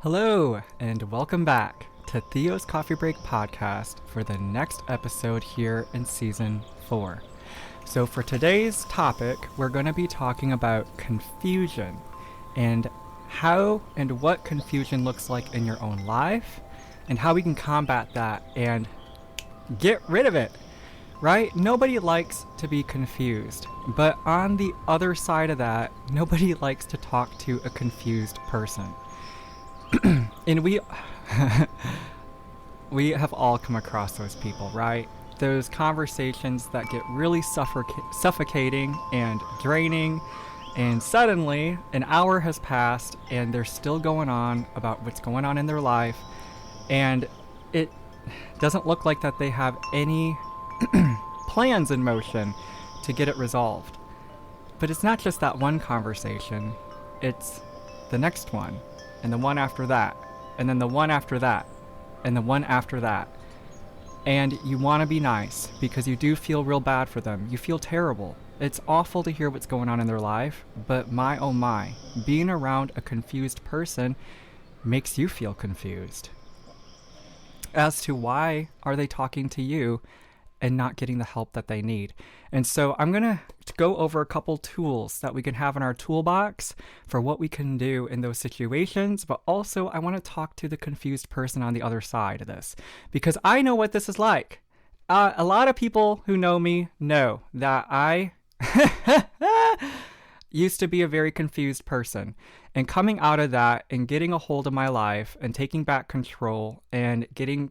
Hello, and welcome back to Theo's Coffee Break podcast for the next episode here in season 4. So, for today's topic, we're going to be talking about confusion and how and what confusion looks like in your own life and how we can combat that and get rid of it. Right? Nobody likes to be confused, but on the other side of that, nobody likes to talk to a confused person. And we have all come across those people, right? Those conversations that get really suffocating and draining, and suddenly an hour has passed and they're still going on about what's going on in their life, and it doesn't look like that they have any plans in motion to get it resolved. But it's not just that one conversation, it's the next one, and the one after that, and then the one after that, and the one after that. And you want to be nice because you do feel real bad for them. You feel terrible. It's awful to hear what's going on in their life, but my oh my, being around a confused person makes you feel confused as to why are they talking to you and not getting the help that they need. And so I'm going to go over a couple tools that we can have in our toolbox for what we can do in those situations, but also I want to talk to the confused person on the other side of this because I know what this is like. A lot of people who know me know that I used to be a very confused person, and coming out of that and getting a hold of my life and taking back control and getting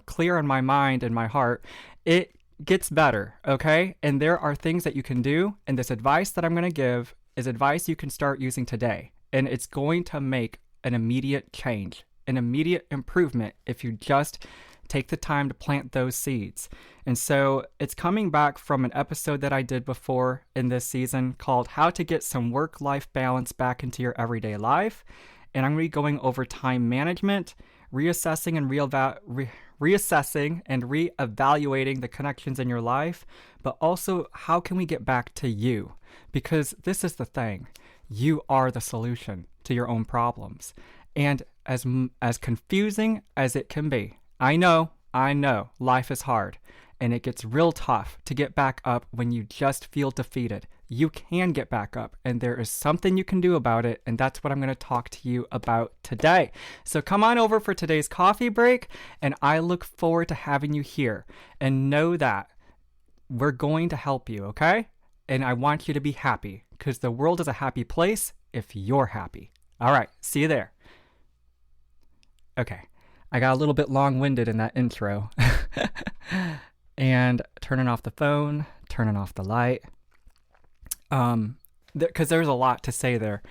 clear in my mind and my heart, it gets better, okay? And there are things that you can do, and this advice that I'm going to give is advice you can start using today, and it's going to make an immediate change, an immediate improvement if you just take the time to plant those seeds. And so it's coming back from an episode that I did before in this season called How to Get Some Work-Life Balance Back into Your Everyday Life. And I'm going to be going over time management, reassessing and reevaluating the connections in your life, but also how can we get back to you? Because this is the thing. You are the solution to your own problems. And as confusing as it can be, I know, life is hard, and it gets real tough to get back up when you just feel defeated. You can get back up, and there is something you can do about it, and that's what I'm going to talk to you about today. So come on over for today's coffee break, and I look forward to having you here. And know that we're going to help you, okay? And I want you to be happy, because the world is a happy place if you're happy. All right, see you there. Okay. I got a little bit long-winded in that intro. And turning off the phone, turning off the light. Because there's a lot to say there.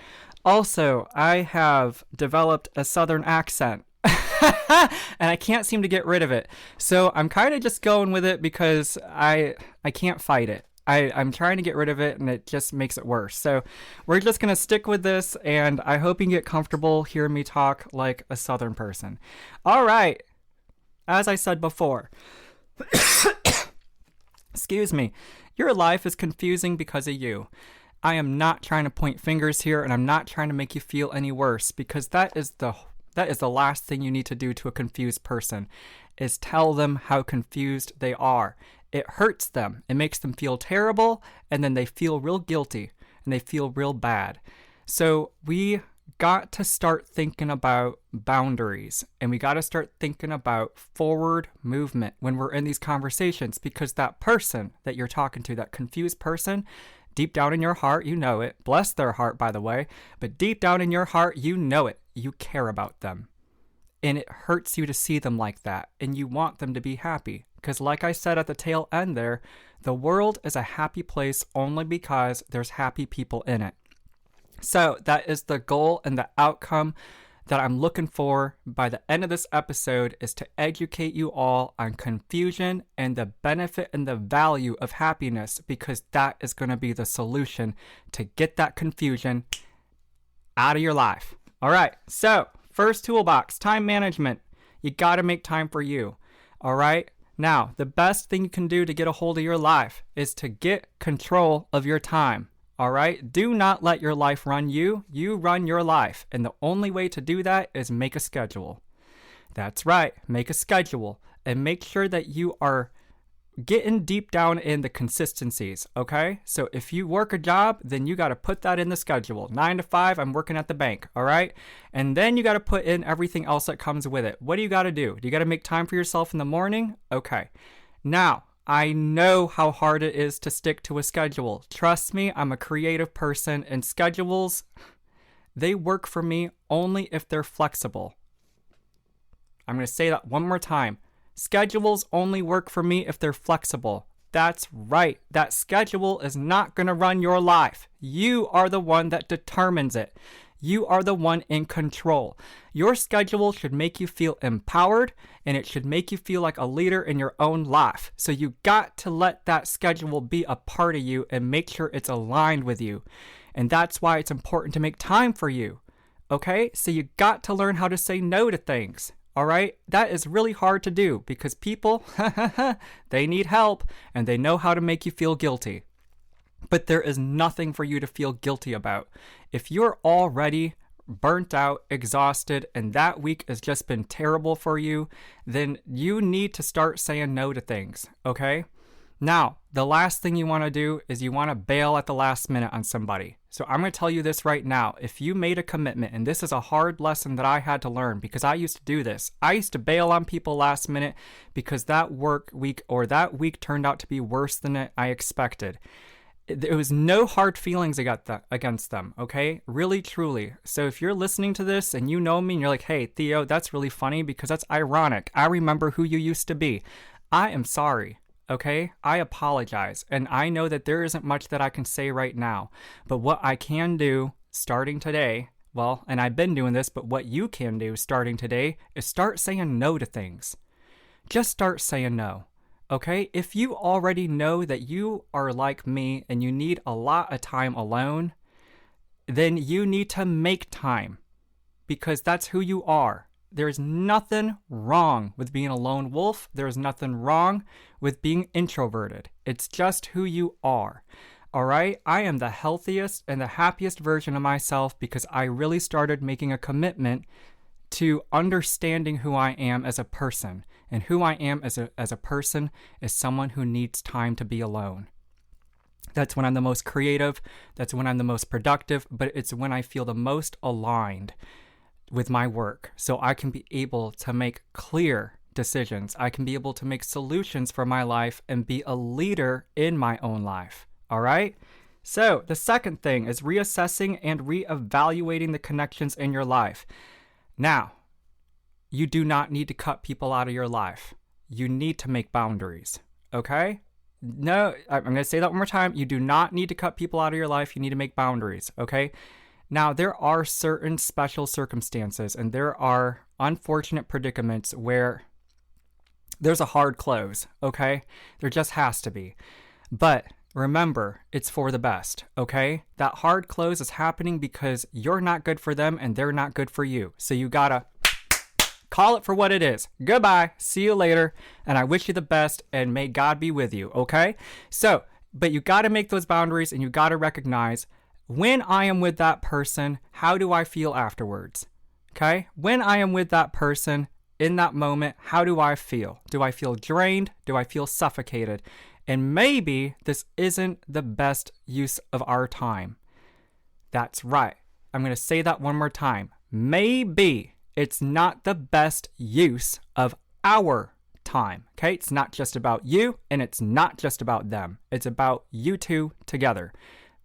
Also, I have developed a southern accent. And I can't seem to get rid of it. So I'm kind of just going with it because I can't fight it. I'm trying to get rid of it, and it just makes it worse. So we're just going to stick with this, and I hope you can get comfortable hearing me talk like a Southern person. All right. As I said before, excuse me, your life is confusing because of you. I am not trying to point fingers here, and I'm not trying to make you feel any worse, because that is the last thing you need to do to a confused person, is tell them how confused they are. It hurts them. It makes them feel terrible, and then they feel real guilty, and they feel real bad. So we got to start thinking about boundaries, and we got to start thinking about forward movement when we're in these conversations, because that person that you're talking to, that confused person, deep down in your heart, you know it. Bless their heart, by the way. But deep down in your heart, you know it. You care about them. And it hurts you to see them like that, and you want them to be happy. Because like I said at the tail end there, the world is a happy place only because there's happy people in it. So that is the goal and the outcome that I'm looking for by the end of this episode, is to educate you all on confusion and the benefit and the value of happiness, because that is going to be the solution to get that confusion out of your life. All right, so first toolbox, time management. You got to make time for you. All right. Now, the best thing you can do to get a hold of your life is to get control of your time. All right? Do not let your life run you. You run your life. And the only way to do that is make a schedule. That's right. Make a schedule and make sure that you are getting deep down in the consistencies, okay? So if you work a job, then you got to put that in the schedule. 9 to 5, I'm working at the bank, all right? And then you got to put in everything else that comes with it. What do you got to do? Do you got to make time for yourself in the morning? Okay. Now, I know how hard it is to stick to a schedule. Trust me, I'm a creative person, and schedules, they work for me only if they're flexible. I'm going to say that one more time. Schedules only work for me if they're flexible. That's right. That schedule is not going to run your life. You are the one that determines it. You are the one in control. Your schedule should make you feel empowered, and it should make you feel like a leader in your own life. So you got to let that schedule be a part of you and make sure it's aligned with you. And that's why it's important to make time for you. Okay? So you got to learn how to say no to things. All right? That is really hard to do because people, they need help and they know how to make you feel guilty. But there is nothing for you to feel guilty about. If you're already burnt out, exhausted, and that week has just been terrible for you, then you need to start saying no to things, okay? Now, the last thing you want to do is you want to bail at the last minute on somebody. So I'm going to tell you this right now. If you made a commitment, and this is a hard lesson that I had to learn because I used to do this. I used to bail on people last minute because that work week or that week turned out to be worse than I expected. There was no hard feelings against them, okay? Really, truly. So if you're listening to this and you know me and you're like, hey, Theo, that's really funny because that's ironic. I remember who you used to be. I am sorry, okay? I apologize. And I know that there isn't much that I can say right now. But what I can do starting today, well, and I've been doing this, but what you can do starting today is start saying no to things. Just start saying no. Okay, if you already know that you are like me and you need a lot of time alone, then you need to make time because that's who you are. There's nothing wrong with being a lone wolf. There's nothing wrong with being introverted. It's just who you are. All right, I am the healthiest and the happiest version of myself because I really started making a commitment to understanding who I am as a person. And who I am as a person is someone who needs time to be alone. That's when I'm the most creative. That's when I'm the most productive. But it's when I feel the most aligned with my work. So I can be able to make clear decisions. I can be able to make solutions for my life and be a leader in my own life. All right? So the second thing is reassessing and reevaluating the connections in your life. Now, you do not need to cut people out of your life. You need to make boundaries, okay? No, I'm going to say that one more time. You do not need to cut people out of your life. You need to make boundaries, okay? Now, there are certain special circumstances and there are unfortunate predicaments where there's a hard close, okay? There just has to be. But remember, it's for the best, okay? That hard close is happening because you're not good for them and they're not good for you. So you gotta call it for what it is. Goodbye. See you later. And I wish you the best and may God be with you. Okay? So, but you got to make those boundaries and you got to recognize when I am with that person, how do I feel afterwards? Okay? When I am with that person in that moment, how do I feel? Do I feel drained? Do I feel suffocated? And maybe this isn't the best use of our time. That's right. I'm going to say that one more time. Maybe it's not the best use of our time, okay? It's not just about you, and it's not just about them. It's about you two together.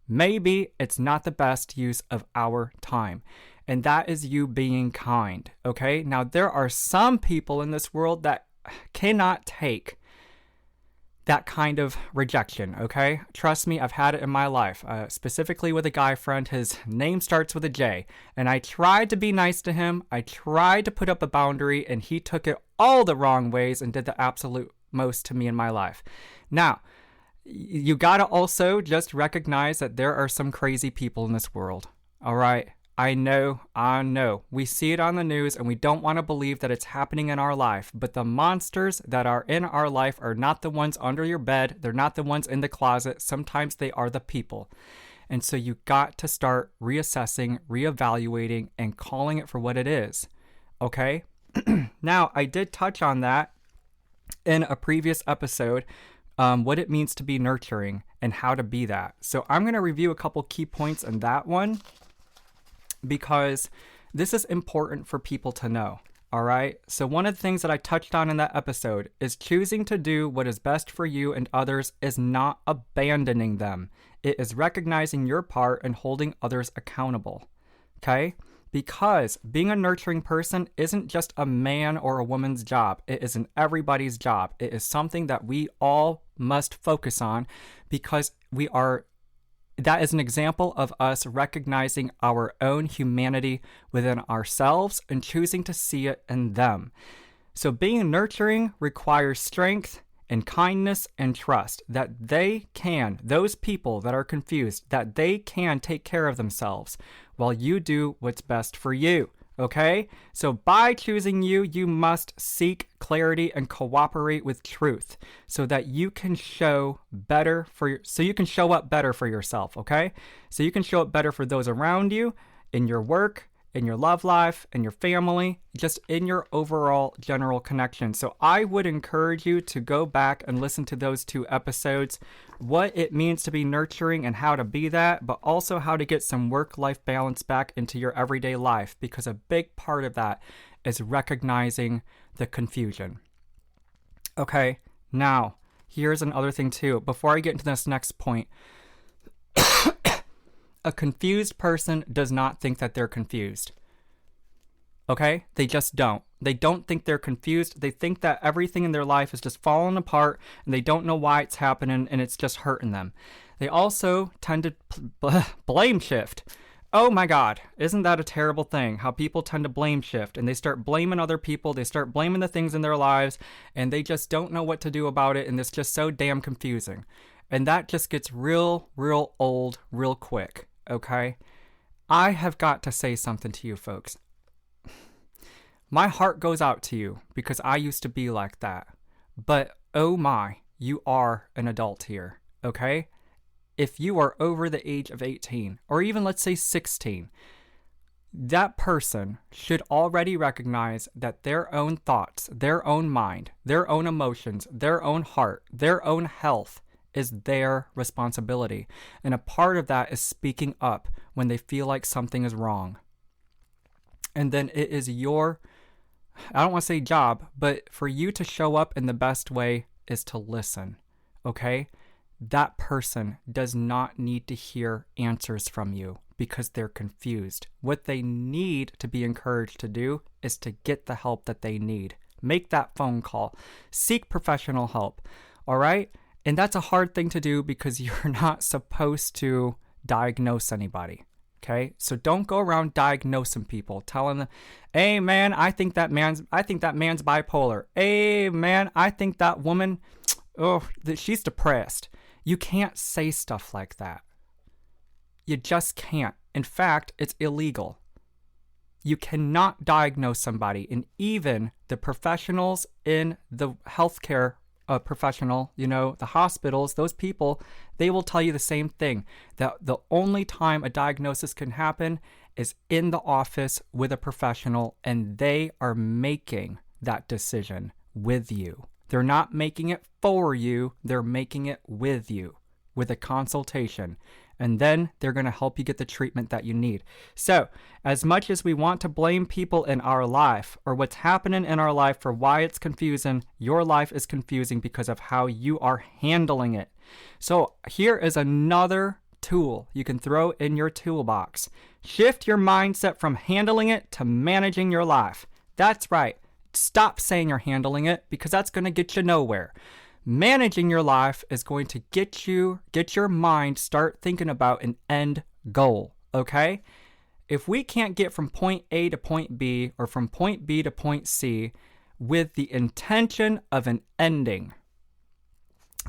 Maybe it's not the best use of our time, and that is you being kind, okay? Now, there are some people in this world that cannot take that kind of rejection, okay? Trust me, I've had it in my life, specifically with a guy friend. His name starts with a J, and I tried to be nice to him. I tried to put up a boundary, and he took it all the wrong ways and did the absolute most to me in my life. Now, you gotta also just recognize that there are some crazy people in this world, all right? I know. We see it on the news and we don't want to believe that it's happening in our life. But the monsters that are in our life are not the ones under your bed. They're not the ones in the closet. Sometimes they are the people. And so you got to start reassessing, reevaluating, and calling it for what it is. Okay? Now, I did touch on that in a previous episode, what it means to be nurturing and how to be that. So I'm going to review a couple key points in that one because this is important for people to know. All right. So one of the things that I touched on in that episode is choosing to do what is best for you and others is not abandoning them. It is recognizing your part and holding others accountable. Okay. Because being a nurturing person isn't just a man or a woman's job. It isn't everybody's job. It is something that we all must focus on because that is an example of us recognizing our own humanity within ourselves and choosing to see it in them. So being nurturing requires strength and kindness and trust that those people that are confused, that they can take care of themselves while you do what's best for you. Okay? So by choosing you, you must seek clarity and cooperate with truth so that you can show up better for yourself, okay? So you can show up better for those around you, in your work, in your love life, in your family, just in your overall general connection. So I would encourage you to go back and listen to those 2 episodes, what it means to be nurturing and how to be that, but also how to get some work-life balance back into your everyday life, because a big part of that is recognizing the confusion. Okay, now, here's another thing too. Before I get into this next point, a confused person does not think that they're confused. Okay? They just don't. They don't think they're confused. They think that everything in their life is just falling apart and they don't know why it's happening and it's just hurting them. They also tend to blame shift. Oh my God, isn't that a terrible thing? How people tend to blame shift and they start blaming other people. They start blaming the things in their lives and they just don't know what to do about it. And it's just so damn confusing. And that just gets real old real quick. Okay? I have got to say something to you folks. My heart goes out to you because I used to be like that. But oh my, you are an adult here. Okay? If you are over the age of 18, or even let's say 16, that person should already recognize that their own thoughts, their own mind, their own emotions, their own heart, their own health is their responsibility. And a part of that is speaking up when they feel like something is wrong. And then it is your, I don't want to say job, but for you to show up in the best way is to listen. Okay? That person does not need to hear answers from you because they're confused. What they need to be encouraged to do is to get the help that they need. Make that phone call. Seek professional help. All right? And that's a hard thing to do because you're not supposed to diagnose anybody. Okay? So don't go around diagnosing people, telling them, hey man, I think that man's bipolar. Hey man, I think that woman, she's depressed. You can't say stuff like that. You just can't. In fact, it's illegal. You cannot diagnose somebody. And even the professionals in the healthcare professional, the hospitals, those people, they will tell you the same thing, that the only time a diagnosis can happen is in the office with a professional, and they are making that decision with you. They're not making it for you, they're making it with you, with a consultation. And then they're going to help you get the treatment that you need. So, as much as we want to blame people in our life or what's happening in our life for why it's confusing, your life is confusing because of how you are handling it. So, here is another tool you can throw in your toolbox. Shift your mindset from handling it to managing your life. That's right. Stop saying you're handling it because that's going to get you nowhere. Managing your life is going to get your mind start thinking about an end goal, okay? If we can't get from point A to point B or from point B to point C with the intention of an ending,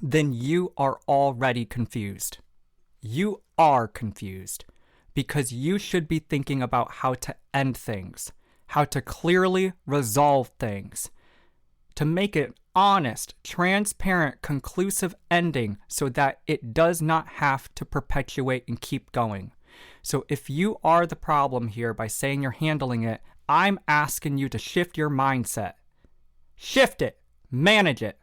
then you are already confused. You are confused because you should be thinking about how to end things, how to clearly resolve things, to make it honest, transparent, conclusive ending so that it does not have to perpetuate and keep going. So if you are the problem here by saying you're handling it, I'm asking you to shift your mindset. Shift it, manage it,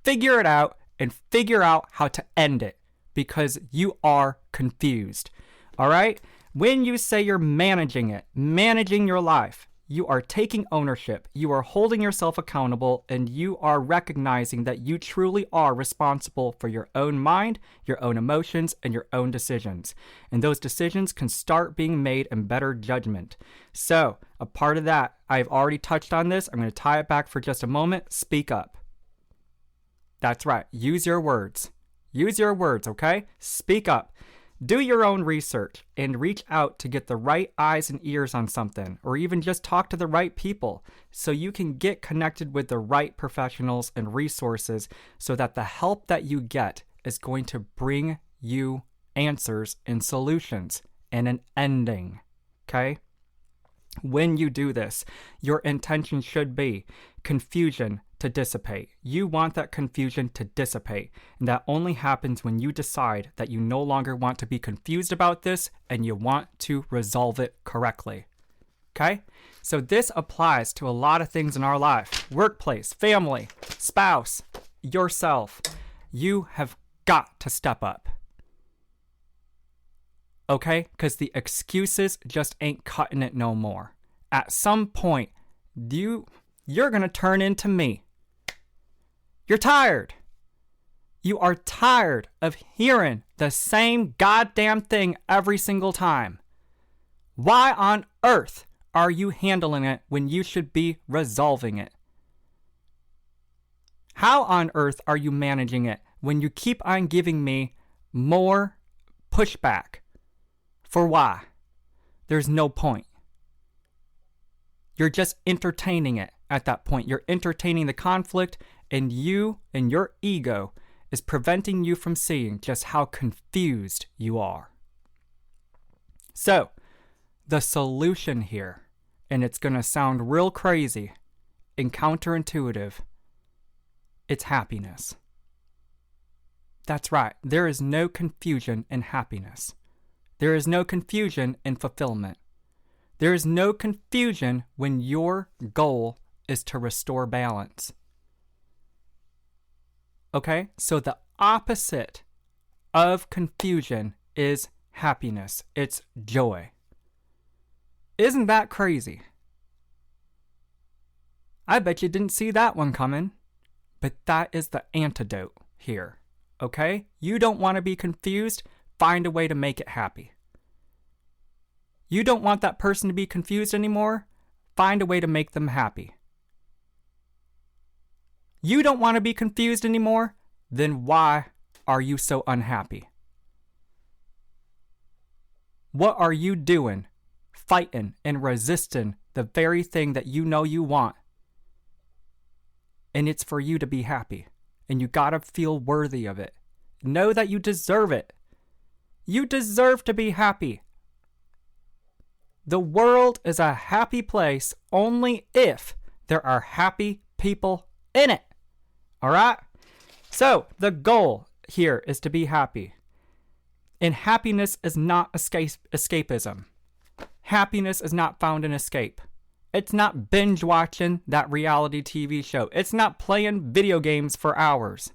figure it out, and figure out how to end it because you are confused. All right? When you say you're managing it, managing your life, you are taking ownership, you are holding yourself accountable, and you are recognizing that you truly are responsible for your own mind, your own emotions, and your own decisions. And those decisions can start being made in better judgment. So, a part of that, I've already touched on this. I'm going to tie it back for just a moment. Speak up. That's right. Use your words. Use your words, okay? Speak up. Do your own research and reach out to get the right eyes and ears on something, or even just talk to the right people so you can get connected with the right professionals and resources so that the help that you get is going to bring you answers and solutions and an ending, okay? When you do this, your intention should be confusion to dissipate. You want that confusion to dissipate, and that only happens when you decide that you no longer want to be confused about this and you want to resolve it correctly. Okay? So this applies to a lot of things in our life. Workplace, family, spouse, yourself. You have got to step up. Okay? Because the excuses just ain't cutting it no more. At some point, you're going to turn into me. You're tired. You are tired of hearing the same goddamn thing every single time. Why on earth are you handling it when you should be resolving it? How on earth are you managing it when you keep on giving me more pushback? For why? There's no point. You're just entertaining it at that point. You're entertaining the conflict, and you and your ego is preventing you from seeing just how confused you are. So, the solution here, and it's going to sound real crazy and counterintuitive, it's happiness. That's right. There is no confusion in happiness. There is no confusion in fulfillment. There is no confusion when your goal is to restore balance. Okay? So the opposite of confusion is happiness. It's joy. Isn't that crazy? I bet you didn't see that one coming. But that is the antidote here. Okay? You don't want to be confused. Find a way to make it happy. You don't want that person to be confused anymore? Find a way to make them happy. You don't want to be confused anymore? Then why are you so unhappy? What are you doing, fighting and resisting the very thing that you know you want? And it's for you to be happy. And you gotta feel worthy of it. Know that you deserve it. You deserve to be happy. The world is a happy place only if there are happy people in it. All right? So, the goal here is to be happy. And happiness is not escapism. Happiness is not found in escape. It's not binge watching that reality TV show. It's not playing video games for hours.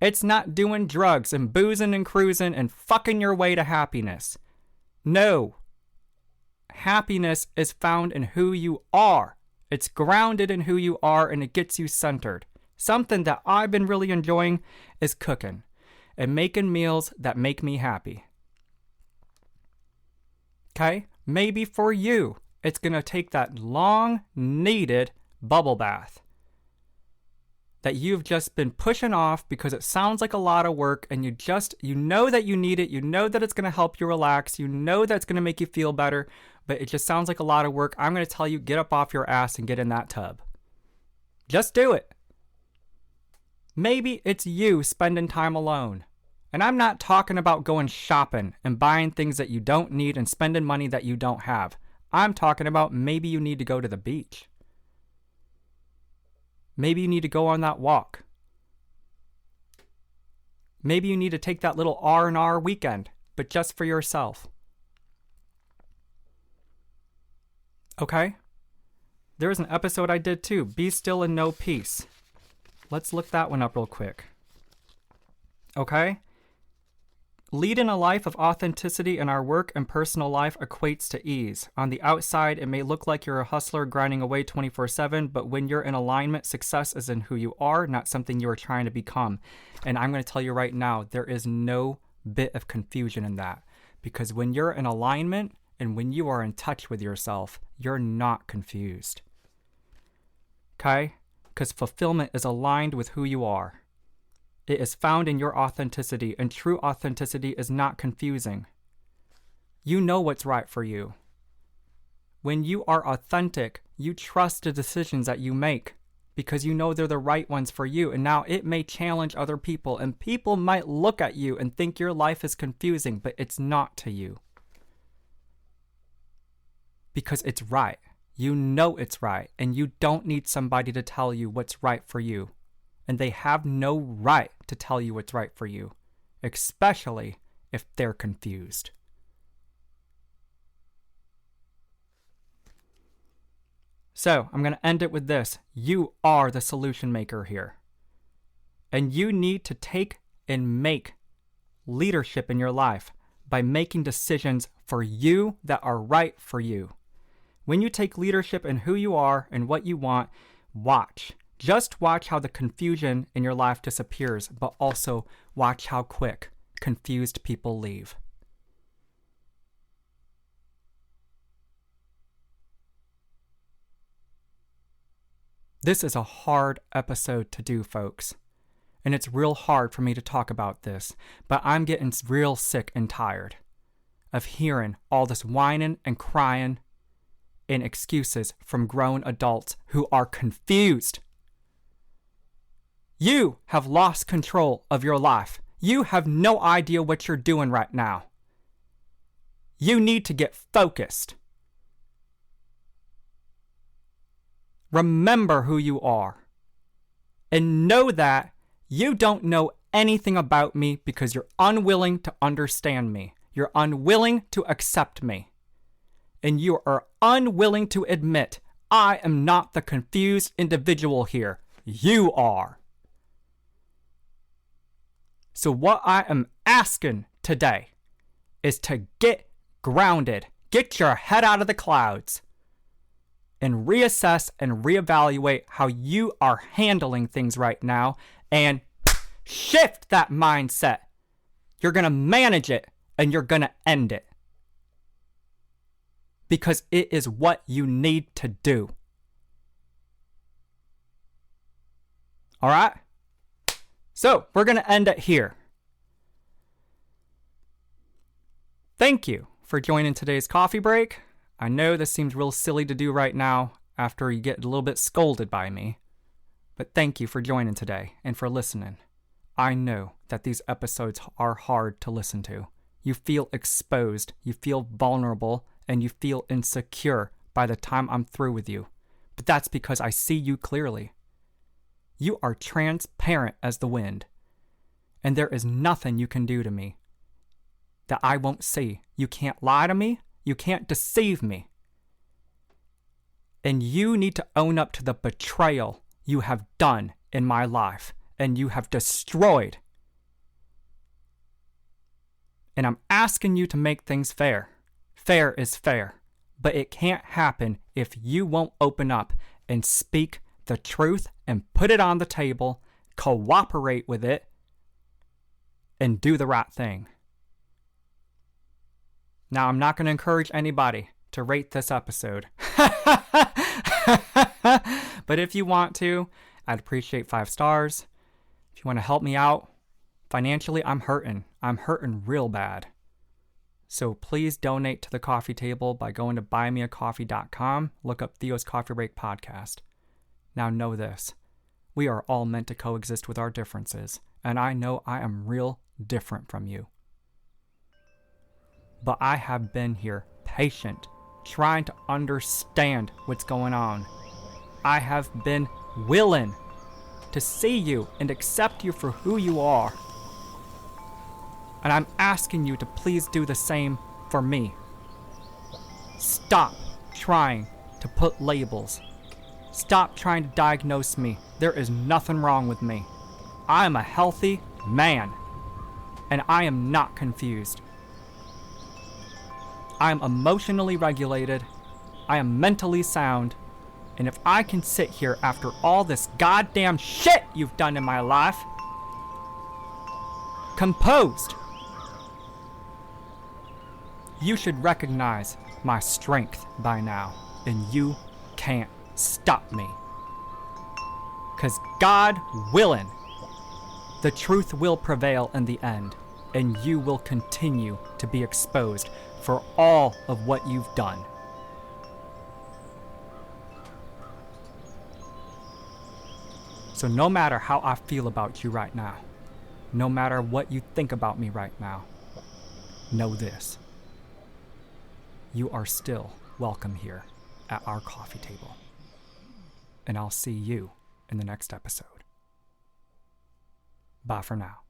It's not doing drugs and boozing and cruising and fucking your way to happiness. No. Happiness is found in who you are. It's grounded in who you are, and it gets you centered. Something that I've been really enjoying is cooking and making meals that make me happy. Okay? Maybe for you, it's going to take that long-needed bubble bath that you've just been pushing off because it sounds like a lot of work, and you know that you need it, you know that it's going to help you relax, you know that it's going to make you feel better, but it just sounds like a lot of work. I'm going to tell you, get up off your ass and get in that tub. Just do it. Maybe it's you spending time alone. And I'm not talking about going shopping and buying things that you don't need and spending money that you don't have. I'm talking about maybe you need to go to the beach. Maybe you need to go on that walk. Maybe you need to take that little R&R weekend, but just for yourself. Okay? There was an episode I did too, Be Still and Know Peace. Let's look that one up real quick. Okay? Leading a life of authenticity in our work and personal life equates to ease. On the outside, it may look like you're a hustler grinding away 24/7, but when you're in alignment, success is in who you are, not something you are trying to become. And I'm going to tell you right now, there is no bit of confusion in that. Because when you're in alignment and when you are in touch with yourself, you're not confused. Okay? Because fulfillment is aligned with who you are. It is found in your authenticity, and true authenticity is not confusing. You know what's right for you. When you are authentic, you trust the decisions that you make because you know they're the right ones for you. And now it may challenge other people, and people might look at you and think your life is confusing, but it's not to you. Because it's right. You know it's right, and you don't need somebody to tell you what's right for you. And they have no right to tell you what's right for you, especially if they're confused. So, I'm going to end it with this. You are the solution maker here. And you need to take and make leadership in your life by making decisions for you that are right for you. When you take leadership in who you are and what you want, watch. Just watch how the confusion in your life disappears, but also watch how quick confused people leave. This is a hard episode to do, folks. And it's real hard for me to talk about this, but I'm getting real sick and tired of hearing all this whining and crying and excuses from grown adults who are confused. You have lost control of your life. You have no idea what you're doing right now. You need to get focused. Remember who you are. And know that you don't know anything about me because you're unwilling to understand me. You're unwilling to accept me. And you are unwilling to admit, I am not the confused individual here. You are. So what I am asking today is to get grounded, get your head out of the clouds, and reassess and reevaluate how you are handling things right now and shift that mindset. You're going to manage it and you're going to end it. Because it is what you need to do. All right? So, we're going to end it here. Thank you for joining today's coffee break. I know this seems real silly to do right now after you get a little bit scolded by me. But thank you for joining today and for listening. I know that these episodes are hard to listen to. You feel exposed, you feel vulnerable, and you feel insecure by the time I'm through with you. But that's because I see you clearly. You are transparent as the wind. And there is nothing you can do to me that I won't see. You can't lie to me. You can't deceive me. And you need to own up to the betrayal you have done in my life. And you have destroyed. And I'm asking you to make things fair. Fair is fair. But it can't happen if you won't open up and speak the truth and put it on the table, cooperate with it, and do the right thing. Now, I'm not going to encourage anybody to rate this episode. But if you want to, I'd appreciate 5 stars. If you want to help me out financially, I'm hurting. I'm hurting real bad. So please donate to the coffee table by going to buymeacoffee.com. Look up Theo's Coffee Break Podcast. Now know this. We are all meant to coexist with our differences. And I know I am real different from you. But I have been here, patient, trying to understand what's going on. I have been willing to see you and accept you for who you are. And I'm asking you to please do the same for me. Stop trying to put labels. Stop trying to diagnose me. There is nothing wrong with me. I am a healthy man, and I am not confused. I am emotionally regulated. I am mentally sound. And if I can sit here after all this goddamn shit you've done in my life, composed, you should recognize my strength by now, and you can't stop me. 'Cause God willing, the truth will prevail in the end, and you will continue to be exposed for all of what you've done. So no matter how I feel about you right now, no matter what you think about me right now, know this. You are still welcome here at our coffee table. And I'll see you in the next episode. Bye for now.